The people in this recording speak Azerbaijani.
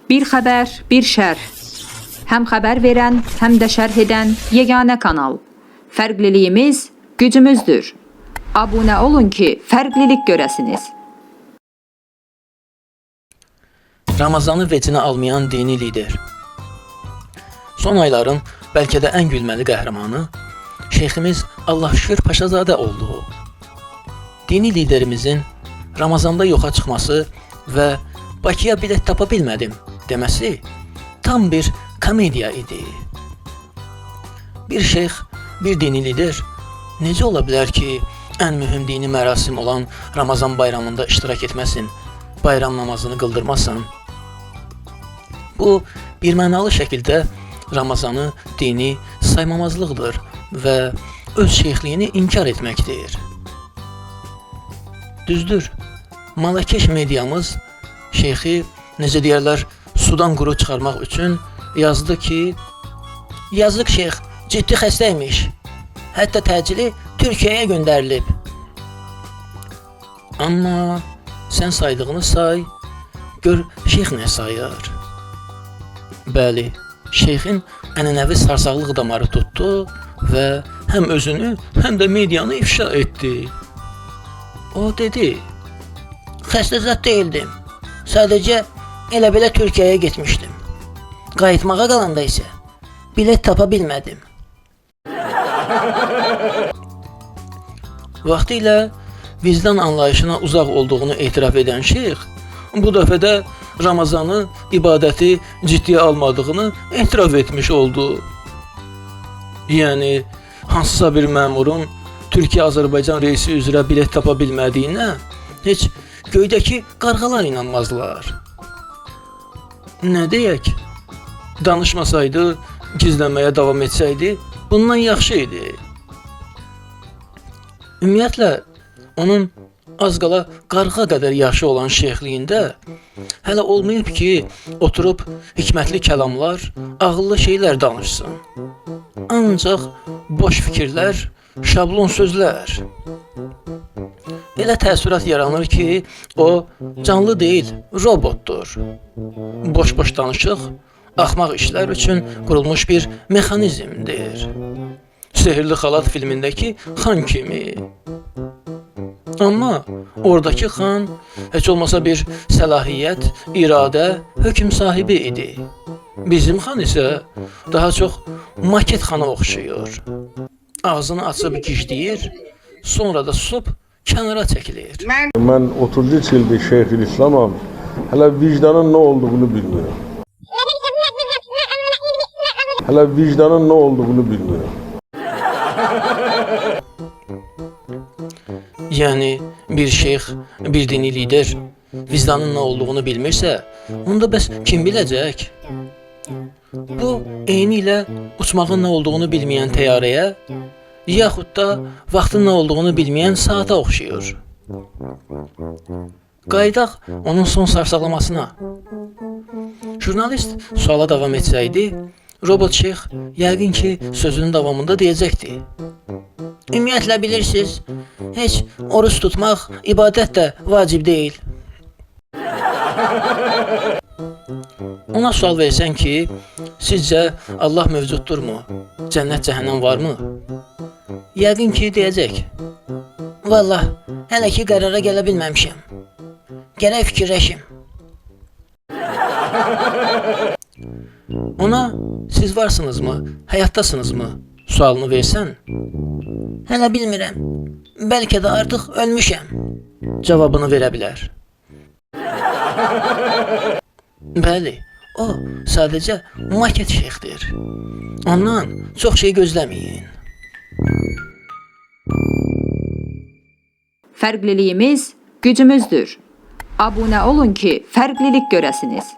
Bir xəbər, bir şərh. Həm xəbər verən, həm də şərh edən yeganə kanal. Fərqliliyimiz gücümüzdür. Abunə olun ki, fərqlilik görəsiniz. Ramazanı vecinə almayan dini lider. Son ayların bəlkə də ən gülməli qəhrəmanı Şeyximiz Allahşükür Paşazadə oldu. Dini liderimizin Ramazanda yoxa çıxması və Bakıya bilet tapa bilmədim deməsi tam bir komediya idi. Bir şeyx, bir dini lider necə ola bilər ki, ən mühüm dini mərasim olan Ramazan bayramında iştirak etməsin, bayram namazını qıldırmasın? Bu, birmənalı şəkildə Ramazanı dini saymamazlıqdır və öz şeyxliyini inkar etməkdir. Düzdür, Malakeş mediamız şeyxi, necə deyərlər, sudan quru çıxarmaq üçün yazdı ki, yazıq şeyx ciddi xəstəymiş, hətta təcili Türkiyəyə göndərilib. Amma sən saydığını say, gör şeyx nə sayır. Bəli, şeyxin ənənəvi sarsaqlıq damarı tutdu və həm özünü, həm də medianı ifşa etdi. O dedi, xəstə zət deyildim, sadəcə elə belə Türkiyəyə getmişdim. Qayıtmağa qalanda isə bilet tapa bilmədim. Vaxtilə vicdan anlayışına uzaq olduğunu etiraf edən şeyx, bu dəfə də Ramazanı, ibadəti ciddiyə almadığını etiraf etmiş oldu. Yəni, hansısa bir məmurun Türkiyə-Azərbaycan reysi üzrə bilet tapa bilmədiyinə heç göydəki qarğalar inanmazlar. Nə deyək? Danışmasaydı, gizlənməyə davam etsəydi, bundan yaxşı idi. Ümumiyyətlə, onun az qala qarğa qədər yaşı olan şeyxliyində hələ olmayıb ki, oturub hikmətli kəlamlar, ağıllı şeylər danışsın. Ancaq boş fikirlər, şablon sözlər. Elə təəssürat yaranır ki, o canlı deyil, robotdur. Boş-boş danışıq, axmaq işlər üçün qurulmuş bir mexanizmdir. Sehirli Xalat filmindəki xan kimi. Amma oradakı xan heç olmasa bir səlahiyyət, iradə, hökm sahibi idi. Bizim xan isə daha çox maket xana oxşuyur. Ağzını açıb gicləyir, sonra da susub kənara çəkilir. Mən 33 ildir Şeyxülislamam, hələ vicdanın nə olduğunu bilmirəm. Hələ vicdanın nə olduğunu bilmirəm. Yəni, bir şeyx, bir dini lider vicdanın nə olduğunu bilmirsə, onda bəs kim biləcək? Bu, eyni ilə uçmağın nə olduğunu bilməyən təyyarəyə, yaxud da vaxtın nə olduğunu bilməyən saata oxşuyur. Qaydaq onun son sarsaqlamasına. Jurnalist suala davam etsəydi, robot şeyx yəqin ki, sözünün davamında deyəcəkdi. Ümumiyyətlə bilirsiniz, heç oruç tutmaq, ibadət də vacib deyil. Ona sual versən ki, sizcə Allah mövcuddurmu? Cənnət, cəhənnəm varmı? Yəqin ki, deyəcək. Vallah, hələ ki qərara gələ bilməmişəm. Gərək fikirləşim. Ona siz varsınızmı, həyatdasınızmı sualını versən, hələ bilmirəm, bəlkə də artıq ölmüşəm cavabını verə bilər. Bəli, o sadəcə maket şeyxdir. Ondan çox şey gözləməyin. Fərqliliyimiz gücümüzdür. Abunə olun ki, fərqlilik görəsiniz.